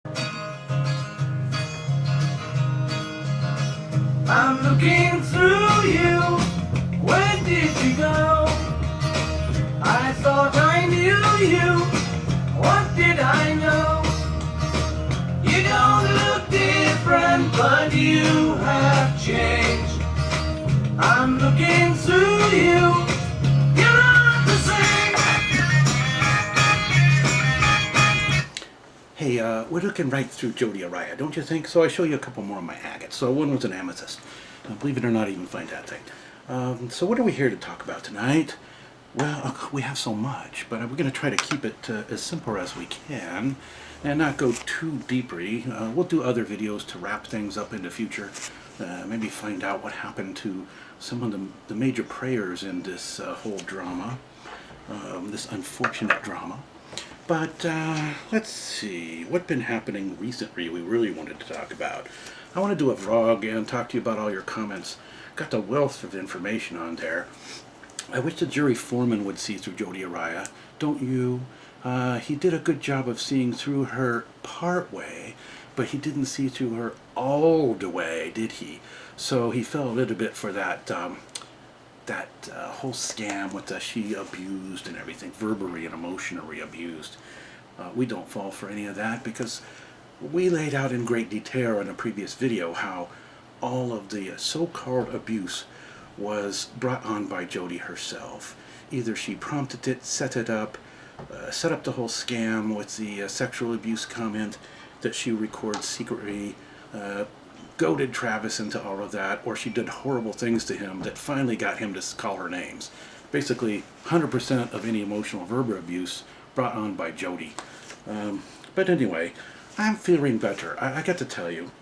I'm looking through you. Where did you go? I thought I knew you. What did I know? You don't look different, but you have changed. I'm looking through you. You're not the same. Hey, we're looking right through Jodi Arias, don't you think? So I show you a couple more of my agates. So one was an amethyst. Believe it or not, I even find that thing. So what are we here to talk about tonight? Well, we have so much, but we're going to try to keep it as simple as we can and not go too deeply. We'll do other videos to wrap things up in the future. Maybe find out what happened to some of the major players in this whole drama, this unfortunate drama. But let's see, what's been happening recently we really wanted to talk about. I want to do a vlog and talk to you about all your comments. Got the wealth of information on there. I wish the jury foreman would see through Jodi Arias, don't you? He did a good job of seeing through her part way, but he didn't see through her all the way, did he? So he fell a little bit for that whole scam with the she abused and everything, verbally and emotionally abused. We don't fall for any of that because we laid out in great detail in a previous video how all of the so-called abuse was brought on by Jodi herself. Either she prompted it, set it up, set up the whole scam with the sexual abuse comment that she records secretly, goaded Travis into all of that, or she did horrible things to him that finally got him to call her names. Basically, 100% of any emotional verbal abuse brought on by Jodi. But anyway, I'm feeling better. I got to tell you,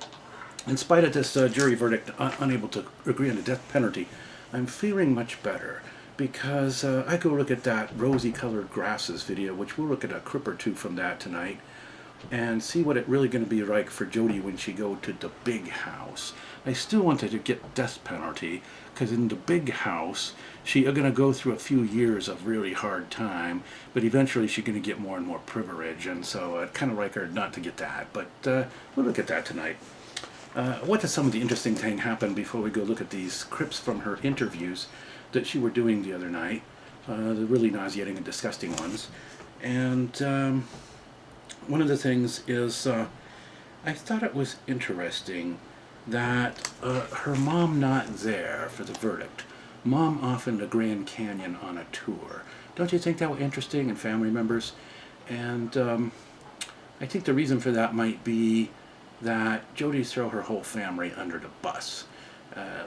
in spite of this jury verdict, unable to agree on the death penalty, I'm feeling much better because I go look at that rosy-colored grasses video, which we'll look at a clip or two from that tonight, and see what it's really going to be like for Jodi when she go to the big house. I still wanted to get death penalty because in the big house she are going to go through a few years of really hard time, but eventually she's going to get more and more privilege, and so I'd kind of like her not to get that, but we'll look at that tonight. What does some of the interesting thing happen before we go look at these clips from her interviews that she were doing the other night, the really nauseating and disgusting ones. And one of the things is I thought it was interesting that her mom not there for the verdict. Mom off in the Grand Canyon on a tour. Don't you think that was interesting, and family members? And I think the reason for that might be that Jodi throw her whole family under the bus.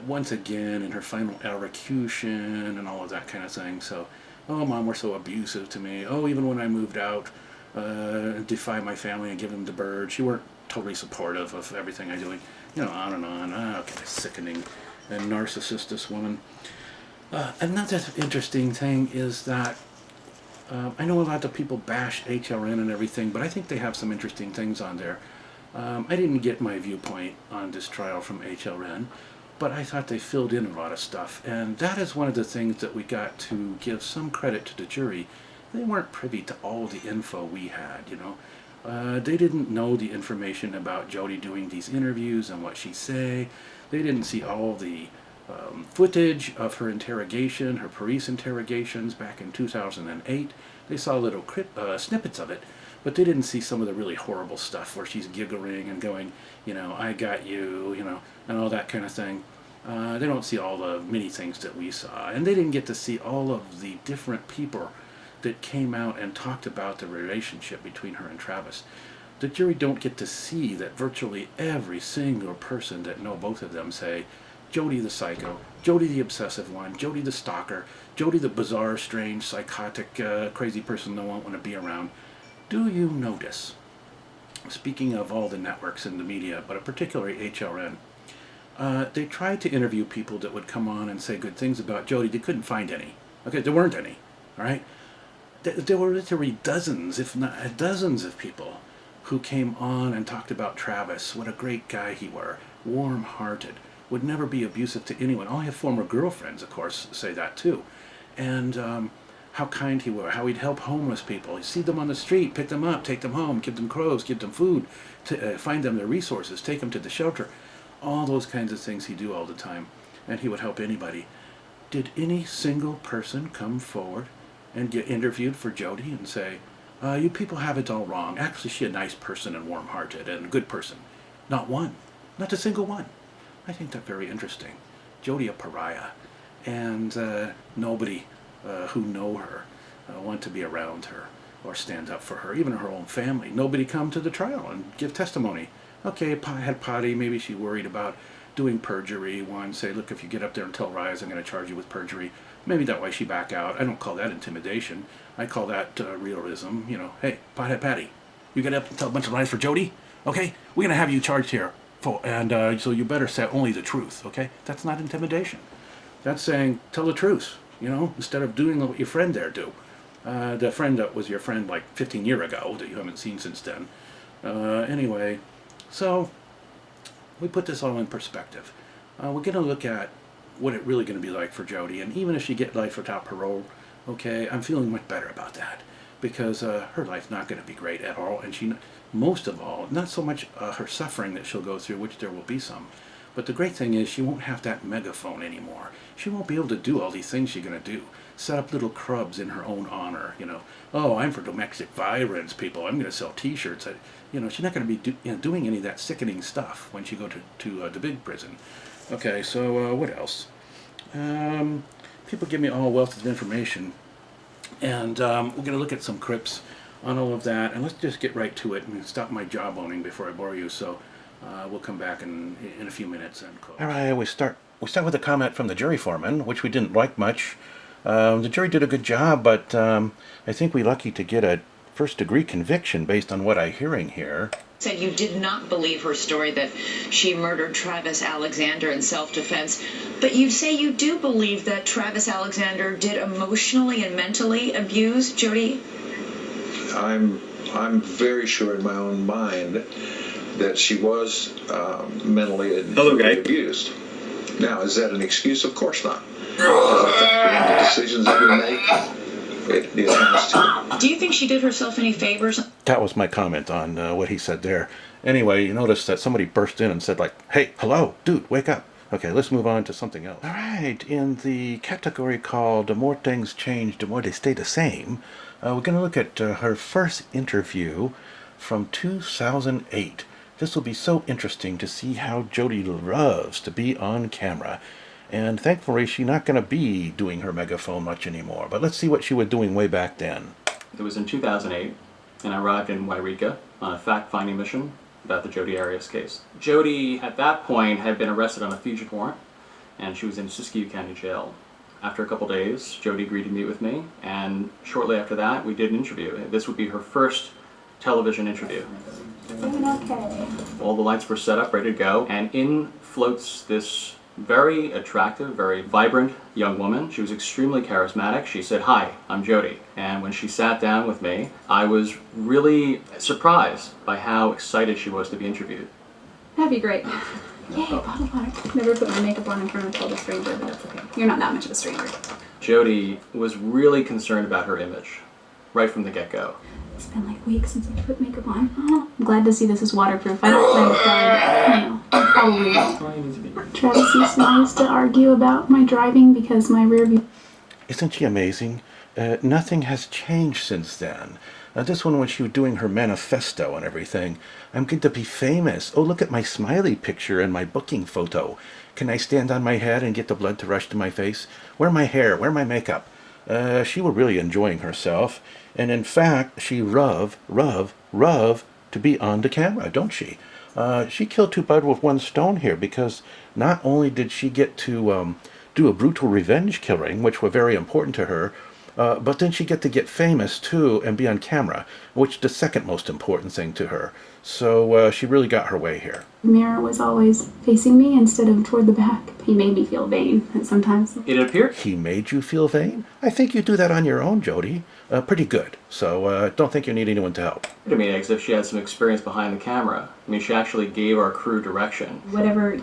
Once again, in her final elocution and all of that kind of thing. So, oh, Mom, were so abusive to me. Oh, even when I moved out, defy my family and give them the bird. She weren't totally supportive of everything I doing. You know, on and on. Okay, sickening and narcissist, this woman. Another interesting thing is that I know a lot of people bash HLN and everything, but I think they have some interesting things on there. I didn't get my viewpoint on this trial from HLN, but I thought they filled in a lot of stuff, and that is one of the things that we got to give some credit to the jury. They weren't privy to all the info we had, you know. They didn't know the information about Jodi doing these interviews and what she say. They didn't see all the footage of her interrogation, her police interrogations back in 2008. They saw little snippets of it, but they didn't see some of the really horrible stuff where she's giggling and going, you know, I got you, you know, and all that kind of thing. They don't see all the many things that we saw. And they didn't get to see all of the different people that came out and talked about the relationship between her and Travis. The jury don't get to see that virtually every single person that know both of them say, Jodi the psycho, Jodi the obsessive one, Jodi the stalker, Jodi the bizarre, strange, psychotic, crazy person no one want to be around. Do you notice, speaking of all the networks and the media, but particularly HLN, they tried to interview people that would come on and say good things about Jodi. They couldn't find any. Okay, there weren't any, all right? There were literally dozens, if not dozens of people who came on and talked about Travis, what a great guy he were, warm-hearted, would never be abusive to anyone. All your former girlfriends, of course, say that too. And how kind he was, how he'd help homeless people. He'd see them on the street, pick them up, take them home, give them clothes, give them food, find them their resources, take them to the shelter. All those kinds of things he'd do all the time, and he would help anybody. Did any single person come forward and get interviewed for Jodi and say, you people have it all wrong. Actually, she's a nice person and warm-hearted and a good person. Not one. Not a single one. I think that's very interesting. Jodi a pariah. And nobody who know her want to be around her or stand up for her, even her own family. Nobody come to the trial and give testimony. Okay, had potty, maybe she worried about doing perjury. One say, look, if you get up there and tell lies, I'm going to charge you with perjury. Maybe that way she back out. I don't call that intimidation. I call that realism. You know, hey, pothead Patty, you get up and tell a bunch of lies for Jodi? Okay, we're going to have you charged here. So you better say only the truth, okay? That's not intimidation. That's saying, tell the truth, you know, instead of doing what your friend there do. The friend that was your friend like 15 years ago that you haven't seen since then. Anyway, so we put this all in perspective. We're going to look at what it really going to be like for Jodi, and even if she get life without parole, okay, I'm feeling much better about that, because her life's not going to be great at all, and she, most of all, not so much her suffering that she'll go through, which there will be some, but the great thing is she won't have that megaphone anymore. She won't be able to do all these things she's going to do. Set up little clubs in her own honor, you know. Oh, I'm for domestic violence, people. I'm going to sell T-shirts. You know, she's not going to be doing any of that sickening stuff when she go to the big prison. Okay, so what else? People give me all wealth of information, and we're going to look at some clips on all of that, and let's just get right to it and stop my jawboning before I bore you. So we'll come back in a few minutes and close. All right, we start with a comment from the jury foreman, which we didn't like much. The jury did a good job, but I think we're lucky to get a first-degree conviction based on what I'm hearing here. Said you did not believe her story that she murdered Travis Alexander in self-defense, but you say you do believe that Travis Alexander did emotionally and mentally abuse Jodi? I'm very sure in my own mind that she was mentally and physically abused. Now, is that an excuse? Of course not. The decisions that we make, it has to. Do you think she did herself any favors? That was my comment on what he said there. Anyway, you notice that somebody burst in and said, like, hey, hello, dude, wake up. Okay, let's move on to something else. All right, in the category called The More Things Change, the More They Stay the Same, we're going to look at her first interview from 2008. This will be so interesting to see how Jodi loves to be on camera. And thankfully, she's not going to be doing her megaphone much anymore. But let's see what she was doing way back then. It was in 2008, and I arrived in Wairika on a fact-finding mission about the Jodi Arias case. Jodi, at that point, had been arrested on a fugitive warrant, and she was in Siskiyou County Jail. After a couple days, Jodi agreed to meet with me, and shortly after that, we did an interview. This would be her first television interview. Okay. All the lights were set up, ready to go, and in floats this very attractive, very vibrant young woman. She was extremely charismatic. She said, "Hi, I'm Jodi." And when she sat down with me, I was really surprised by how excited she was to be interviewed. That'd be great. Yay, bottled water. Never put my makeup on in front of a total stranger, but that's okay. You're not that much of a stranger. Jodi was really concerned about her image, right from the get-go. It's been like weeks since I put makeup on. Oh, I'm glad to see this is waterproof. I don't plan to cry, but, I probably won't. Travis used to argue about my driving because my rear view... Isn't she amazing? Nothing has changed since then. This one when she was doing her manifesto and everything. I'm going to be famous. Oh, look at my smiley picture and my booking photo. Can I stand on my head and get the blood to rush to my face? Where my hair? Where my makeup? She was really enjoying herself. And in fact, she love to be on the camera, don't she? She killed two birds with one stone here, because not only did she get to do a brutal revenge killing, which were very important to her, but then she get to get famous too and be on camera, which is the second most important thing to her. So she really got her way here. The mirror was always facing me instead of toward the back. He made me feel vain, and sometimes... It appeared... He made you feel vain? I think you do that on your own, Jodi. Pretty good. So don't think you need anyone to help. I mean, as if she had some experience behind the camera. I mean, she actually gave our crew direction. Whatever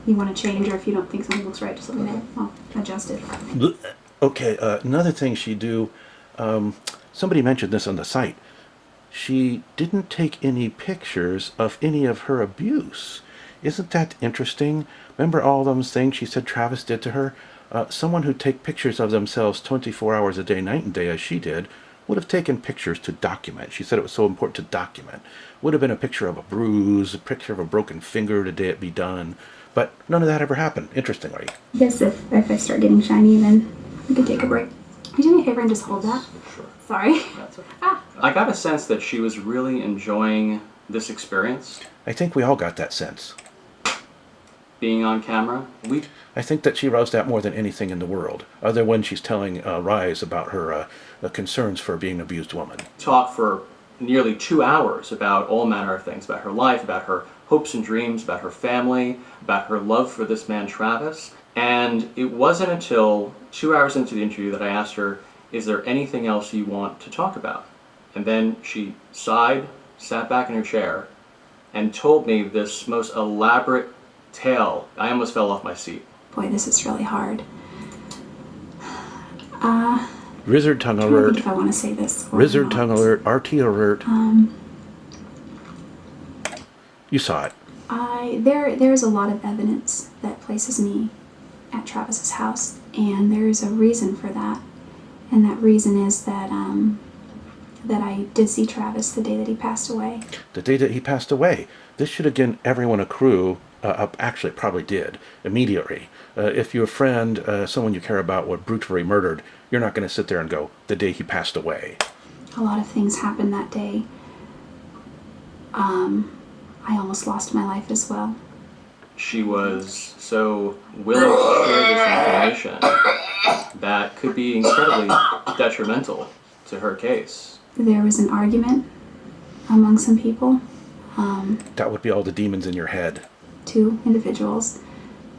you want to change, or if you don't think something looks right, just let me know. I'll adjust it. Okay, another thing she do, somebody mentioned this on the site. She didn't take any pictures of any of her abuse. Isn't that interesting? Remember all those things she said Travis did to her? Someone who'd take pictures of themselves 24 hours a day, night and day, as she did, would have taken pictures to document. She said it was so important to document. Would have been a picture of a bruise, a picture of a broken finger the day it be done. But none of that ever happened, interestingly. I guess if I start getting shiny, then we could take a break. Can you do me a favor and just hold that? Sure. Sorry. That's okay. I got a sense that she was really enjoying this experience. I think we all got that sense. Being on camera. I think that she roused that more than anything in the world, other when she's telling Rise about her concerns for being an abused woman. Talked for nearly 2 hours about all manner of things, about her life, about her hopes and dreams, about her family, about her love for this man Travis. And it wasn't until 2 hours into the interview that I asked her, is there anything else you want to talk about? And then she sighed, sat back in her chair, and told me this most elaborate tale. I almost fell off my seat. Boy, this is really hard. Rizzard tongue I don't alert. think if I want to say this. or Rizzard not. tongue alert. RT alert. You saw it. There's a lot of evidence that places me at Travis's house, and there's a reason for that. And that reason is that that I did see Travis the day that he passed away. The day that he passed away. This should have given everyone a clue. Actually, it probably did immediately. If your friend, someone you care about, were brutally murdered, you're not going to sit there and go, the day he passed away. A lot of things happened that day. I almost lost my life as well. She was so willing to share this information that could be incredibly detrimental to her case. There was an argument among some people, That would be all the demons in your head. 2 individuals,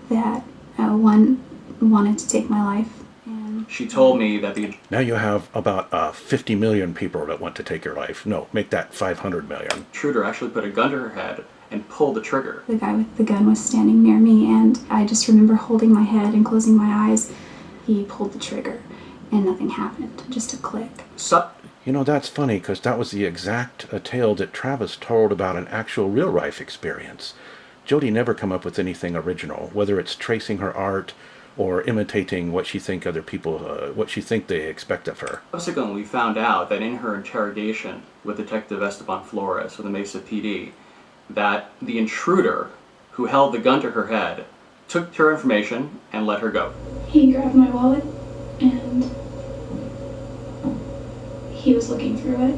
that one wanted to take my life. And She told me that the Now you have about 50 million people that want to take your life. No, make that 500 million. intruder actually put a gun to her head and pulled the trigger. the guy with the gun was standing near me, and I just remember holding my head and closing my eyes. He pulled the trigger, and nothing happened, just a click. You know, that's funny, because that was the exact tale that Travis told about an actual real-life experience. JoDie never come up with anything original, whether it's tracing her art or imitating what she think other people, what she think they expect of her. Subsequently, we found out that in her interrogation with Detective Esteban Flores of the Mesa PD, that the intruder who held the gun to her head took her information and let her go. He grabbed my wallet, and he was looking through it.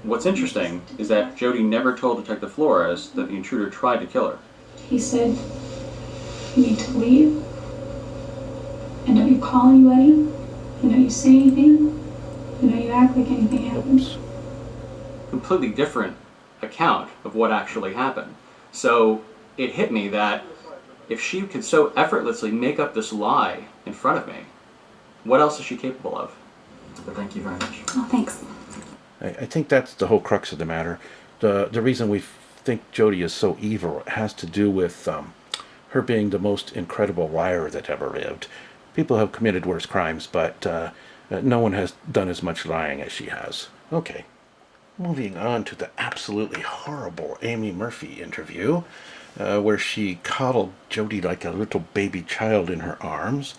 What's interesting is that JoDie never told Detective Flores that the intruder tried to kill her. He said, "You need to leave, and don't you call anybody, and don't you say anything, and don't you act like anything happened." Completely different account of what actually happened. So it hit me that if she could so effortlessly make up this lie in front of me, what else is she capable of? But thank you very much. Oh, thanks. I think that's the whole crux of the matter. The reason we think JoDie is so evil has to do with her being the most incredible liar that ever lived. People have committed worse crimes, but no one has done as much lying as she has. Okay. Moving on to the absolutely horrible Amy Murphy interview, where she coddled JoDie like a little baby child in her arms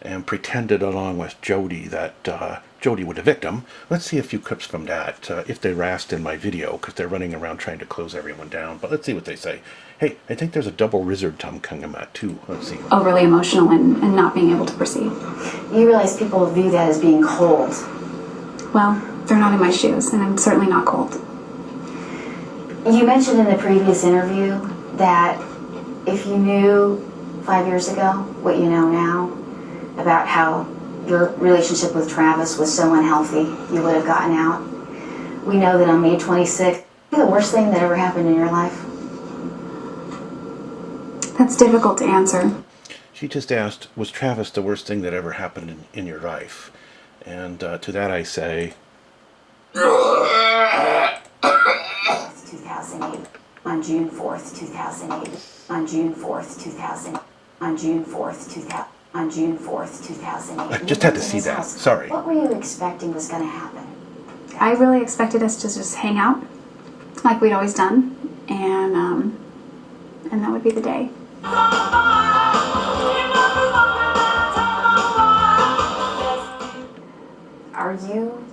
and pretended along with JoDie that JoDie was a victim. Let's see a few clips from that, if they last in my video, because they're running around trying to close everyone down. But let's see what they say. Hey, I think there's a double lizard tongue coming out too. Let's see. Overly emotional and not being able to proceed. You realize people view that as being cold. Well, they're not in my shoes, and I'm certainly not cold. You mentioned in the previous interview that if you knew 5 years ago what you know now about how your relationship with Travis was so unhealthy, you would have gotten out. We know that on May 26th, the worst thing that ever happened in your life? That's difficult to answer. She just asked, was Travis the worst thing that ever happened in your life? And to that I say... 2008. On June 4th, 2008. On June 4th, 2000. On June 4th, 2000. on June 4th, 2008. I just had to see that. Sorry. What were you expecting was going to happen? I really expected us to just hang out like we'd always done, and that would be the day. Are you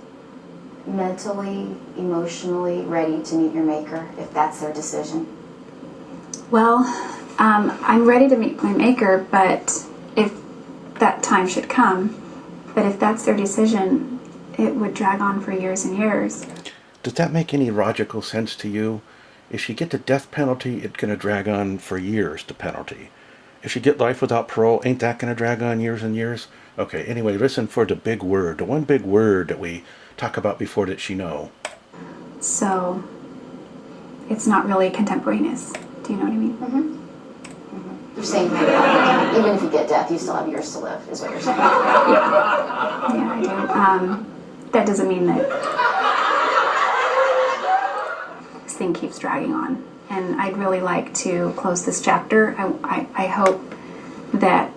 mentally, emotionally ready to meet your maker if that's their decision? Well, I'm ready to meet my maker, but if that time should come, but if that's their decision, it would drag on for years and years. Does that make any logical sense to you? If she get the death penalty, it's going to drag on for years, the penalty. If she get life without parole, ain't that going to drag on years and years? Okay, anyway, listen for the big word, the one big word that we talk about before that she know. So, it's not really contemporaneous. Do you know what I mean? You're saying that even if you get death, you still have years to live, is what you're saying. Yeah, I do. That doesn't mean that this thing keeps dragging on. And I'd really like to close this chapter. I hope that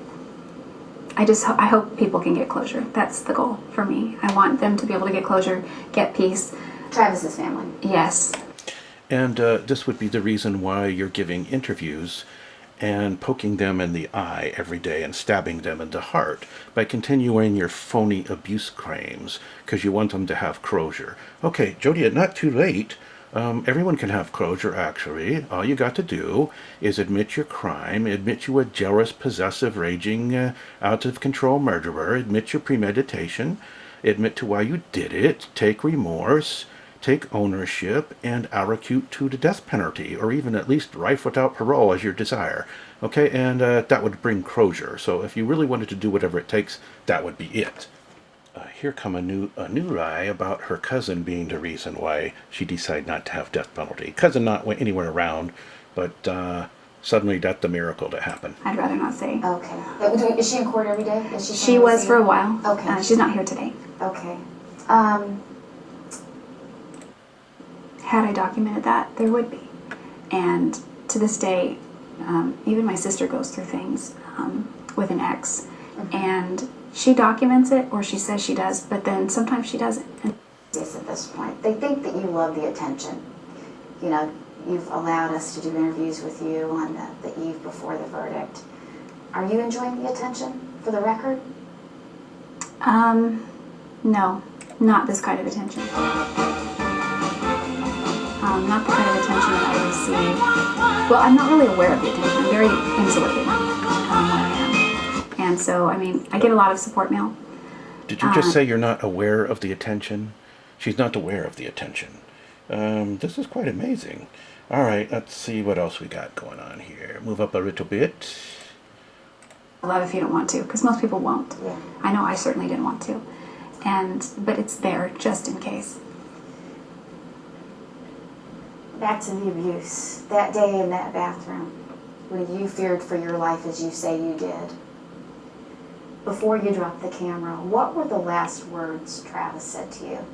I hope people can get closure. That's the goal for me. I want them to be able to get closure, get peace. Travis's family. Yes. And this would be the reason why you're giving interviews and poking them in the eye every day and stabbing them in the heart by continuing your phony abuse claims because you want them to have closure. Okay, Jodi, not too late. Everyone can have closure, actually. All you got to do is admit your crime, admit you a jealous, possessive, raging, out-of-control murderer, admit your premeditation, admit to why you did it, take remorse, take ownership, and allocute to the death penalty, or even at least life without parole as your desire. Okay, and that would bring closure. So if you really wanted to do whatever it takes, that would be it. Here come a new lie about her cousin being the reason why she decided not to have death penalty. Cousin not anywhere around, but suddenly that's the miracle that happened. I'd rather not say. Okay. Is she in court every day? Is She was for a while. Okay. She's not here today. Okay. Had I documented that, there would be. And to this day, even my sister goes through things with an ex. And she documents it, or she says she does, but then sometimes she doesn't. Yes, at this point. They think that you love the attention. You know, you've allowed us to do interviews with you on the eve before the verdict. Are you enjoying the attention, for the record? No, not this kind of attention. Not the kind of attention that I receive. Well, I'm not really aware of the attention. I'm very insulated where I am. And so, I mean, I get a lot of support mail. Did you just say you're not aware of the attention? She's not aware of the attention. This is quite amazing. All right, let's see what else we got going on here. Move up a little bit. I love if you don't want to, because most people won't. Yeah. I know I certainly didn't want to. But it's there just in case. Back to the abuse. That day in that bathroom, when you feared for your life as you say you did. Before you dropped the camera, what were the last words Travis said to you?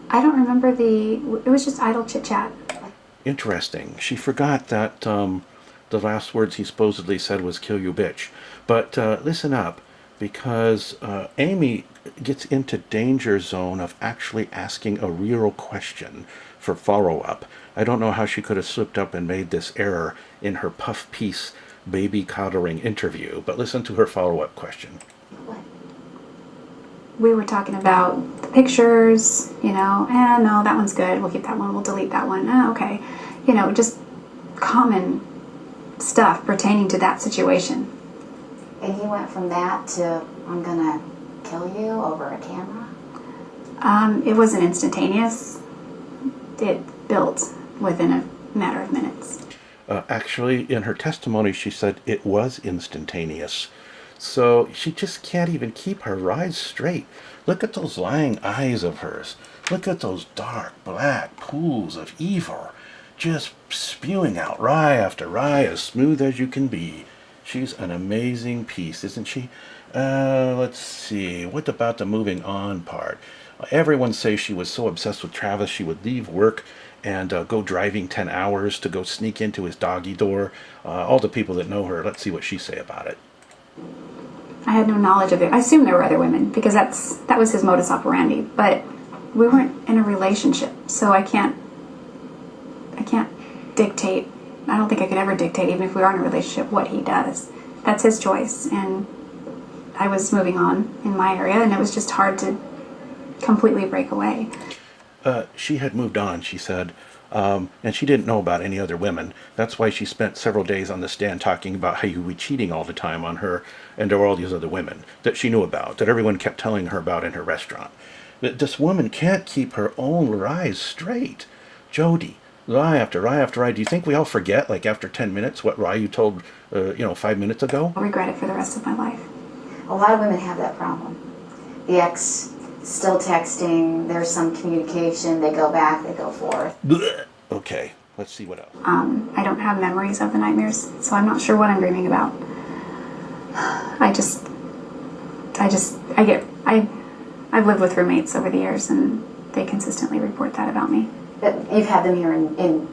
I don't remember it was just idle chit-chat. Interesting. She forgot that the last words he supposedly said was "kill you, bitch." But listen up, because Amy gets into danger zone of actually asking a real question for follow-up. I don't know how she could have slipped up and made this error in her puff piece baby coddling interview, but listen to her follow-up question. What? We were talking about the pictures, no, that one's good, we'll keep that one, we'll delete that one, okay. Just common stuff pertaining to that situation. And he went from that to, I'm gonna kill you over a camera? It wasn't instantaneous. It built within a matter of minutes. Actually, in her testimony, she said it was instantaneous. So she just can't even keep her eyes straight. Look at those lying eyes of hers. Look at those dark, black pools of evil, just spewing out rye after rye, as smooth as you can be. She's an amazing piece, isn't she? Let's see. What about the moving on part? Everyone says she was so obsessed with Travis she would leave work and go driving 10 hours to go sneak into his doggy door. All the people that know her, let's see what she say about it. I had no knowledge of it. I assumed there were other women because that was his modus operandi. But we weren't in a relationship, so I can't dictate. I don't think I could ever dictate, even if we are in a relationship, what he does. That's his choice, and I was moving on in my area, and it was just hard to completely break away. She had moved on, she said, and she didn't know about any other women. That's why she spent several days on the stand talking about how he would be cheating all the time on her, and there were all these other women that she knew about, that everyone kept telling her about in her restaurant. This woman can't keep her own lies straight. JoDie, lie after lie after lie. Do you think we all forget, like after 10 minutes, what lie you told, 5 minutes ago? I'll regret it for the rest of my life. A lot of women have that problem. The ex still texting, there's some communication, they go back, they go forth. Okay, let's see what else. I don't have memories of the nightmares, so I'm not sure what I'm dreaming about. I've lived with roommates over the years, and they consistently report that about me. But you've had them here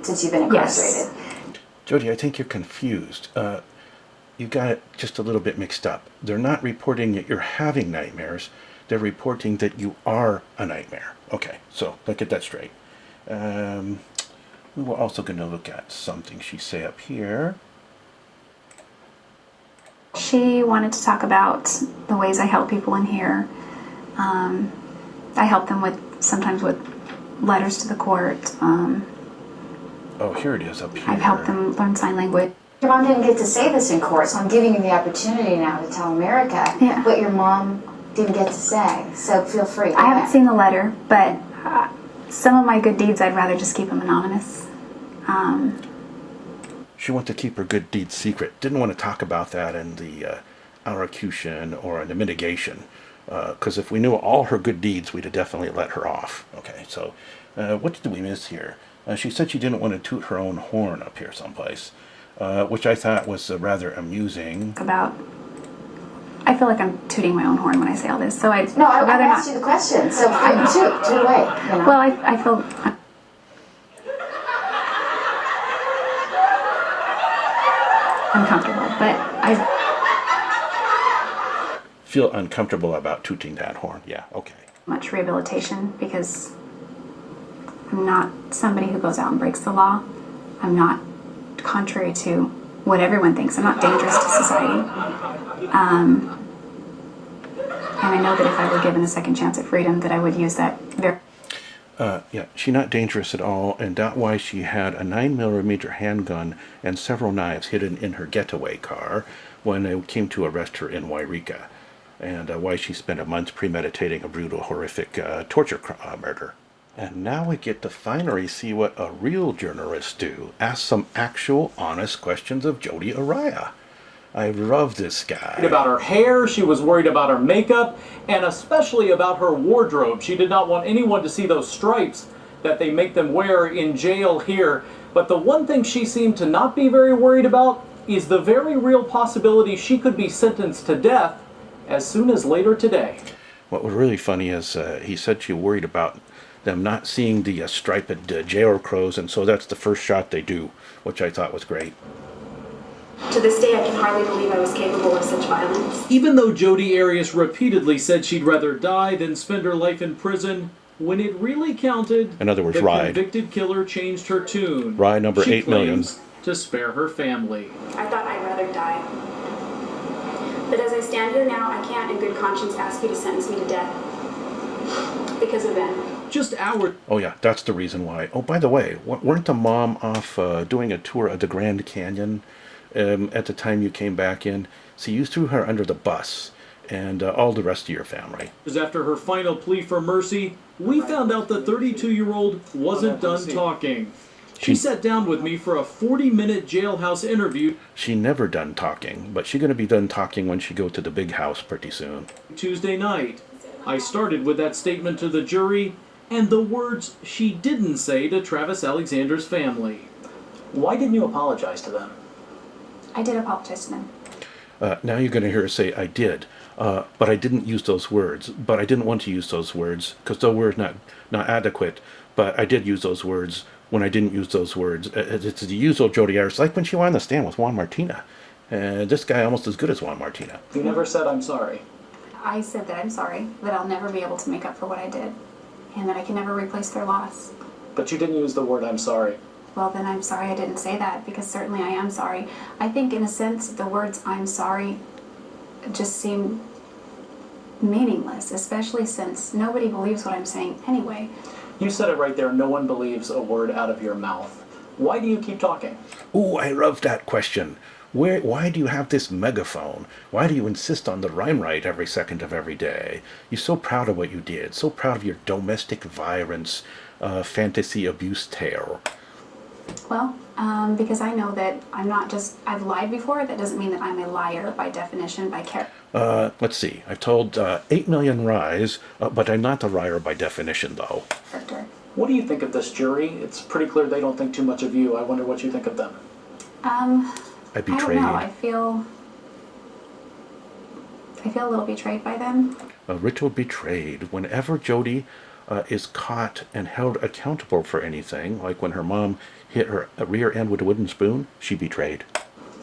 since you've been incarcerated. Yes. JoDie, I think you're confused. You got it just a little bit mixed up. They're not reporting that you're having nightmares. They're reporting that you are a nightmare. Okay, so let's get that straight. We were also going to look at something she say up here. She wanted to talk about the ways I help people in here. I help them sometimes with letters to the court. Oh, here it is up here. I've helped them learn sign language. Your mom didn't get to say this in court, so I'm giving you the opportunity now to tell America what your mom didn't get to say. So feel free. I haven't seen the letter, but some of my good deeds I'd rather just keep them anonymous. She wanted to keep her good deeds secret. Didn't want to talk about that in the allocution or in the mitigation. Because if we knew all her good deeds, we'd have definitely let her off. Okay, so what did we miss here? She said she didn't want to toot her own horn up here someplace, which I thought was rather amusing. I feel like I'm tooting my own horn when I say all this, so I'd No, I rather asked not. you the question, so toot away. You know? Well, I feel uncomfortable, but I Feel uncomfortable about tooting that horn. Yeah, okay. much rehabilitation because I'm not somebody who goes out and breaks the law. I'm not, contrary to what everyone thinks, I'm not dangerous to society. And I know that if I were given a second chance at freedom, that I would use that very... Yeah, she's not dangerous at all, and that's why she had a 9mm handgun and several knives hidden in her getaway car when they came to arrest her in Wairika, and why she spent a month premeditating a brutal, horrific torture murder. And now we get to finally see what a real journalist do. Ask some actual, honest questions of Jodi Arias. I love this guy. About her hair, she was worried about her makeup, and especially about her wardrobe. She did not want anyone to see those stripes that they make them wear in jail here. But the one thing she seemed to not be very worried about is the very real possibility she could be sentenced to death as soon as later today. What was really funny is he said she worried about them not seeing the striped jail crows, and so that's the first shot they do, which I thought was great. To this day, I can hardly believe I was capable of such violence. Even though Jodi Arias repeatedly said she'd rather die than spend her life in prison, when it really counted, in other words, the ride. convicted killer changed her tune. Ride number She 8 million. claims to spare her family. I thought I'd rather die. But as I stand here now, I can't in good conscience ask you to sentence me to death. Because of Ben. Just hours. Oh yeah, that's the reason why. Oh, by the way, weren't the mom off doing a tour of the Grand Canyon at the time you came back in? So you threw her under the bus and all the rest of your family. After her final plea for mercy, we found out the 32-year-old wasn't done talking. She sat down with me for a 40-minute jailhouse interview. She never done talking, but she's going to be done talking when she go to the big house pretty soon. Tuesday night. I started with that statement to the jury and the words she didn't say to Travis Alexander's family. Why didn't you apologize to them? I did apologize to them. Now you're going to hear her say, I did, but I didn't use those words. But I didn't want to use those words because those were not adequate. But I did use those words when I didn't use those words. It's the usual Jodi Arias, like when she went on the stand with Juan Martina. This guy almost as good as Juan Martina. You never said I'm sorry. I said that I'm sorry, that I'll never be able to make up for what I did, and that I can never replace their loss. But you didn't use the word I'm sorry. Well, then I'm sorry I didn't say that, because certainly I am sorry. I think, in a sense, the words I'm sorry just seem meaningless, especially since nobody believes what I'm saying anyway. You said it right there, no one believes a word out of your mouth. Why do you keep talking? Ooh, I love that question. Why do you have this megaphone? Why do you insist on the limelight every second of every day? You're so proud of what you did, so proud of your domestic violence, fantasy abuse tale. Well, because I know that I've lied before. That doesn't mean that I'm a liar by definition, by character. Let's see. I've told 8 million lies, but I'm not a liar by definition, though. What do you think of this jury? It's pretty clear they don't think too much of you. I wonder what you think of them. I betrayed. I don't know. I feel a little betrayed by them. A little betrayed. Whenever Jodi is caught and held accountable for anything, like when her mom hit her rear end with a wooden spoon, she betrayed.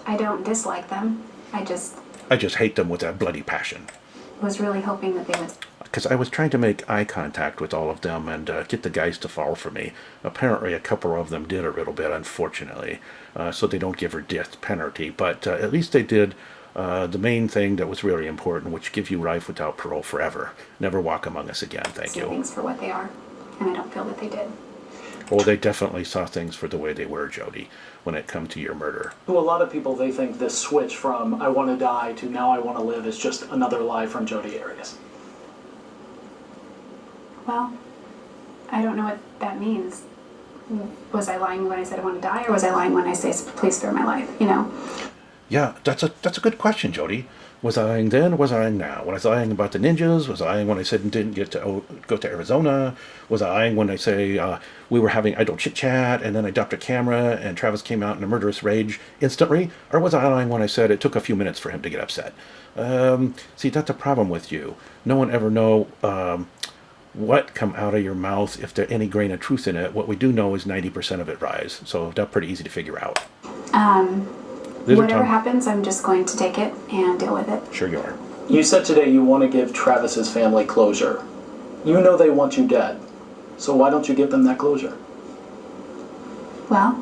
I don't dislike them. I just hate them with a bloody passion. was really hoping that they would. Because I was trying to make eye contact with all of them and get the guys to fall for me. Apparently a couple of them did a little bit, unfortunately, so they don't give her death penalty. But at least they did the main thing that was really important, which gives you life without parole forever. Never walk among us again, thank you. Things for what they are, and I don't feel that they did. Well, they definitely saw things for the way they were, Jodi, when it come to your murder. To a lot of people, they think this switch from I want to die to now I want to live is just another lie from Jodi Arias. Well, I don't know what that means. Was I lying when I said I want to die, or was I lying when I say please spare my life? You know. Yeah, that's a good question, Jodi. Was I lying then, or was I lying now? Was I lying about the ninjas? Was I lying when I said didn't get to go to Arizona? Was I lying when I say we were having idle chit-chat and then I dropped a camera and Travis came out in a murderous rage instantly? Or was I lying when I said it took a few minutes for him to get upset? See, that's a problem with you. No one ever know what come out of your mouth if there's any grain of truth in it. What we do know is 90% of it lies, so that's pretty easy to figure out. Whatever happens, I'm just going to take it and deal with it. Sure you are. You said today you want to give Travis's family closure. You know they want you dead, so why don't you give them that closure? Well,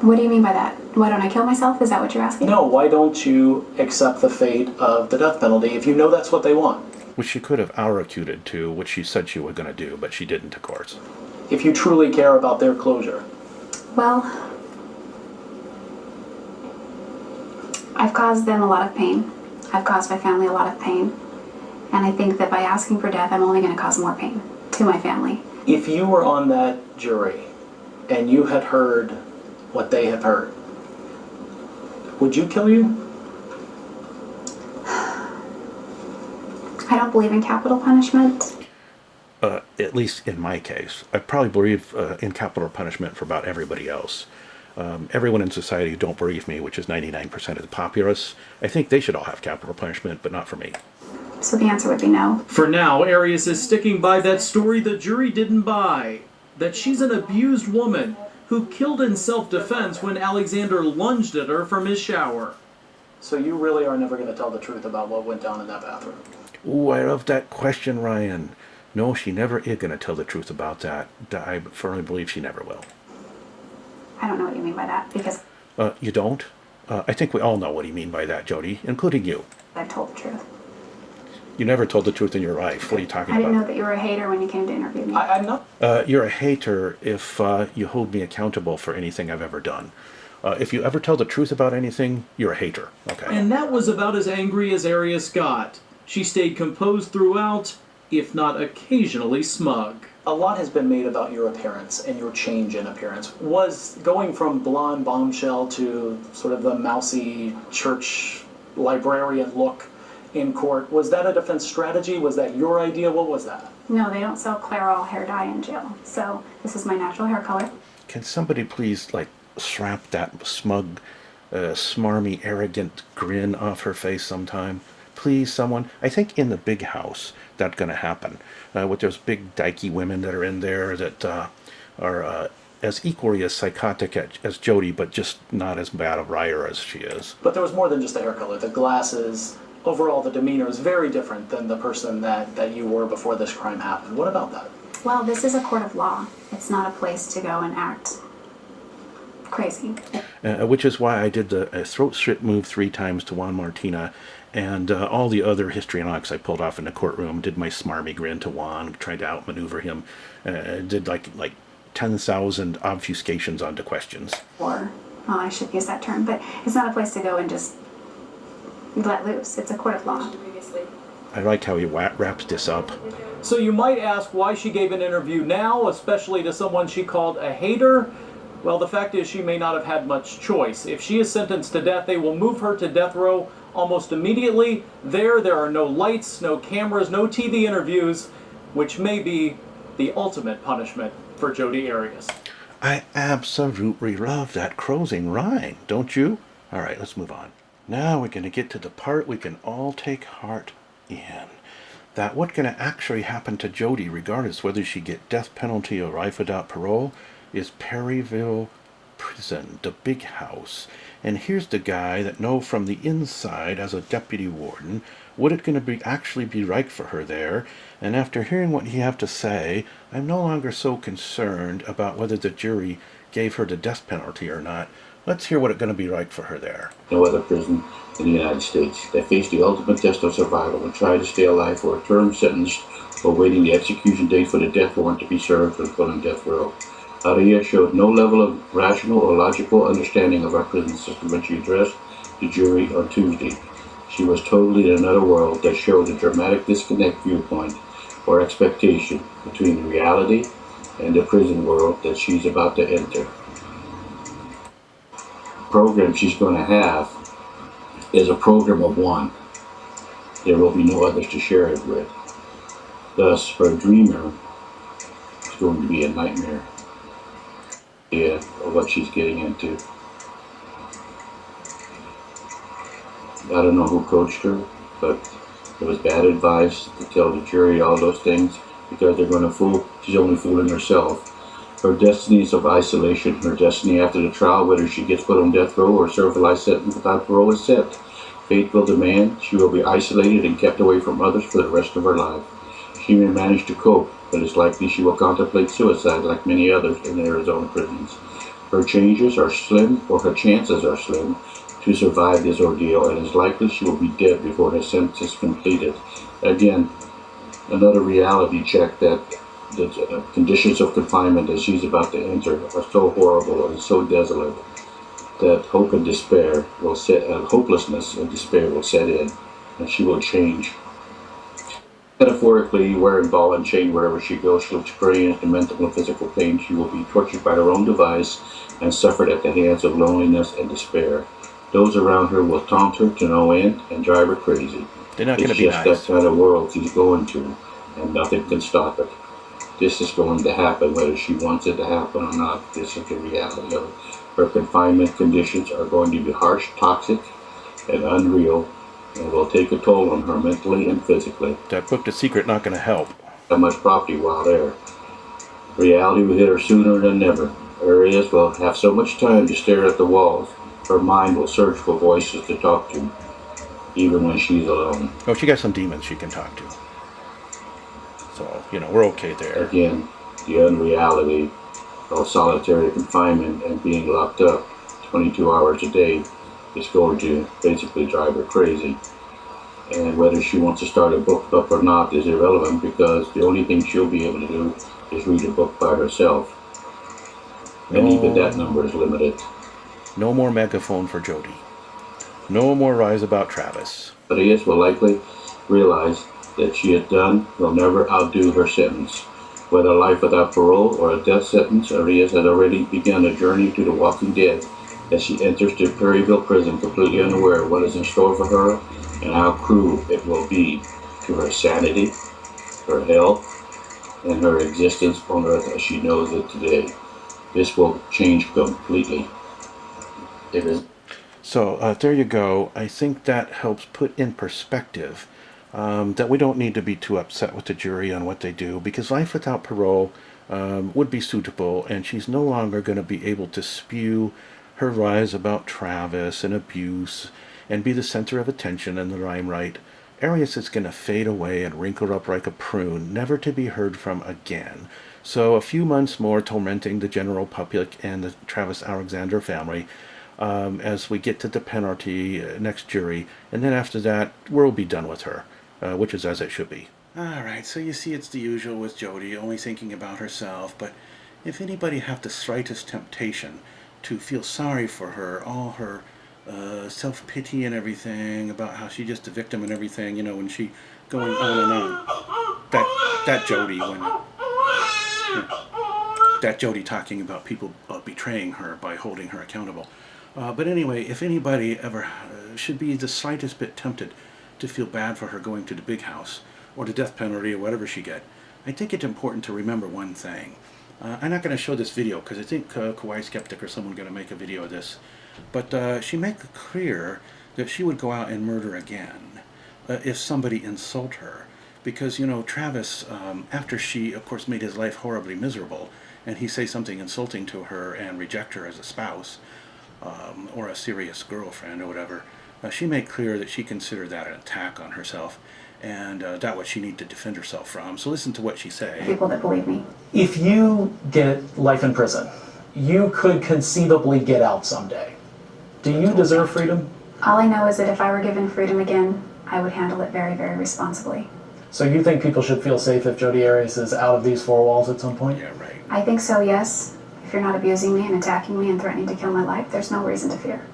what do you mean by that? Why don't I kill myself? Is that what you're asking? No, why don't you accept the fate of the death penalty if you know that's what they want? Which she could have allocuted to, which she said she was going to do, but she didn't, of course. If you truly care about their closure. Well, I've caused them a lot of pain. I've caused my family a lot of pain. And I think that by asking for death, I'm only going to cause more pain to my family. If you were on that jury and you had heard what they have heard, would you kill you? I don't believe in capital punishment. At least in my case. I probably believe in capital punishment for about everybody else. Everyone in society who don't believe me, which is 99% of the populace, I think they should all have capital punishment, but not for me. So the answer would be no. For now, Arias is sticking by that story the jury didn't buy, that she's an abused woman who killed in self-defense when Alexander lunged at her from his shower. So you really are never going to tell the truth about what went down in that bathroom? Ooh, I love that question, Ryan. No, she never is going to tell the truth about that. I firmly believe she never will. I don't know what you mean by that, because you don't? I think we all know what you mean by that, Jodi, including you. I've told the truth. You never told the truth in your life. What are you talking I about? didn't know that you were a hater when you came to interview me. I'm not. You're a hater if you hold me accountable for anything I've ever done. If you ever tell the truth about anything, you're a hater. Okay. And that was about as angry as Arias got. She stayed composed throughout, if not occasionally smug. A lot has been made about your appearance and your change in appearance. Was going from blonde bombshell to sort of the mousy church librarian look in court, was that a defense strategy? Was that your idea? What was that? No, they don't sell Clairol hair dye in jail. So this is my natural hair color. Can somebody please, slap that smug, smarmy, arrogant grin off her face sometime? Please, someone. I think in the big house that's going to happen. With those big dykey women that are in there that are as equally as psychotic as Jodi, but just not as bad a liar as she is. But there was more than just the hair color. The glasses, overall the demeanor is very different than the person that you were before this crime happened. What about that? Well, this is a court of law. It's not a place to go and act crazy. Which is why I did the throat slit move 3 times to Juan Martina, and all the other histrionics I pulled off in the courtroom. Did my smarmy grin to Juan, tried to outmaneuver him, did like 10,000 obfuscations onto questions. Or, well, I should use that term, but it's not a place to go and just let loose. It's a court of law. I like how he wraps this up. So you might ask why she gave an interview now, especially to someone she called a hater. Well, the fact is she may not have had much choice. If she is sentenced to death, they will move her to death row almost immediately. There are no lights, no cameras, no TV interviews, which may be the ultimate punishment for Jodi Arias. I absolutely love that closing line, don't you? All right, let's move on. Now we're going to get to the part we can all take heart in. That what's going to actually happen to Jodi, regardless whether she get death penalty or life without parole, is Perryville Prison, the big house. And here's the guy that know from the inside as a deputy warden what it going to actually be like for her there. And after hearing what he have to say, I'm no longer so concerned about whether the jury gave her the death penalty or not. Let's hear what it's going to be like for her there. No other prison in the United States. They face the ultimate test of survival and try to stay alive for a term sentence or waiting the execution date for the death warrant to be served and put on death row. Arias showed no level of rational or logical understanding of our prison system when she addressed the jury on Tuesday. She was totally in another world that showed a dramatic disconnect viewpoint or expectation between the reality and the prison world that she's about to enter. The program she's going to have is a program of one. There will be no others to share it with. Thus, her dreamer is going to be a nightmare. Yeah, of what she's getting into. I don't know who coached her, but it was bad advice to tell the jury all those things because they're going to fool. She's only fooling herself. Her destinies of isolation, her destiny after the trial, whether she gets put on death row or serve a life sentence without parole, is set. Fate will demand she will be isolated and kept away from others for the rest of her life. She may manage to cope, but it's likely she will contemplate suicide like many others in the Arizona prisons. Her chances are slim to survive this ordeal, and it's likely she will be dead before her sentence is completed. Again, another reality check that the conditions of confinement that she's about to enter are so horrible and so desolate that hope and despair will set, hopelessness and despair will set in, and she will change. Metaphorically, wearing ball and chain wherever she goes, she'll experience the mental and physical pain. She will be tortured by her own device and suffered at the hands of loneliness and despair. Those around her will taunt her to no end and drive her crazy. They're not going to be nice. It's just that kind of world she's going to, and nothing can stop it. This is going to happen, whether she wants it to happen or not. This is the reality of it. Her confinement conditions are going to be harsh, toxic, and unreal, and will take a toll on her mentally and physically. That book, The Secret, not going to help. How much property while there. Reality will hit her sooner than ever. Arias will have so much time to stare at the walls. Her mind will search for voices to talk to, even when she's alone. Oh, she got some demons she can talk to. So, we're okay there. Again, the unreality of solitary confinement and being locked up 22 hours a day is going to basically drive her crazy. And whether she wants to start a book club or not is irrelevant, because the only thing she'll be able to do is read a book by herself. And even that number is limited. No more megaphone for Jodi. No more lies about Travis. Arias will likely realize that she has done will never outdo her sentence. Whether life without parole or a death sentence, Arias has already begun a journey to the walking dead as she enters the Perryville prison completely unaware of what is in store for her and how cruel it will be to her sanity, her health, and her existence on earth as she knows it today. This will change completely. It is. So there you go. I think that helps put in perspective that we don't need to be too upset with the jury on what they do, because life without parole would be suitable, and she's no longer going to be able to spew her lies about Travis and abuse and be the center of attention and the limelight. Arias is going to fade away and wrinkle up like a prune, never to be heard from again. So a few months more tormenting the general public and the Travis Alexander family as we get to the penalty next jury, and then after that we'll be done with her, which is as it should be. Alright, so you see it's the usual with Jodi, only thinking about herself, but if anybody have the slightest temptation to feel sorry for her, all her self-pity and everything, about how she's just a victim and everything, you know, when she going on and on. That Jodi, that Jodi talking about people betraying her by holding her accountable. But anyway, if anybody ever should be the slightest bit tempted to feel bad for her going to the big house, or the death penalty, or whatever she get, I think it's important to remember one thing. I'm not going to show this video because I think Kawaii Skeptic or someone going to make a video of this. But she made it clear that she would go out and murder again if somebody insult her. Because, you know, Travis, after she, of course, made his life horribly miserable, and he say something insulting to her and reject her as a spouse, or a serious girlfriend or whatever, she made clear that she considered that an attack on herself, and that what she needed to defend herself from. So listen to what she said. People that believe me. If you get life in prison, you could conceivably get out someday. Do you deserve freedom? All I know is that if I were given freedom again, I would handle it very, very responsibly. So you think people should feel safe if Jodi Arias is out of these four walls at some point? Yeah, right. I think so, yes. If you're not abusing me and attacking me and threatening to kill my life, there's no reason to fear.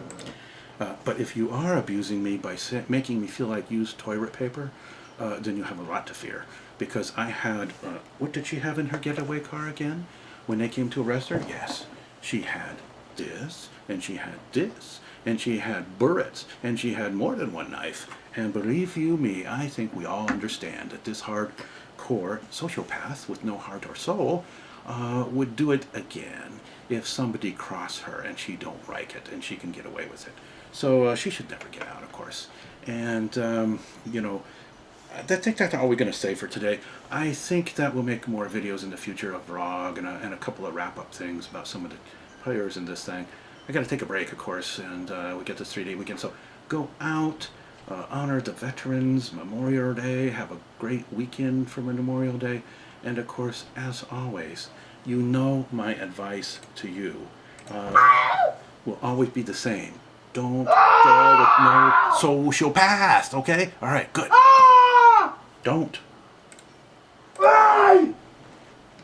But if you are abusing me by making me feel like used toilet paper, then you have a lot to fear. Because I had, what did she have in her getaway car again? When they came to arrest her? Yes. She had this, and she had this, and she had bullets, and she had more than one knife. And believe you me, I think we all understand that this hardcore sociopath with no heart or soul would do it again if somebody cross her and she don't like it and she can get away with it. So she should never get out, of course. And, you know, I think that's all we're going to say for today. I think that we'll make more videos in the future of vlog and a couple of wrap-up things about some of the players in this thing. I got to take a break, of course, and we get this 3-day weekend. So go out, honor the veterans, Memorial Day, have a great weekend for Memorial Day. And, of course, as always, you know my advice to you will always be the same. Don't go with no social past, okay? All right, good. Don't.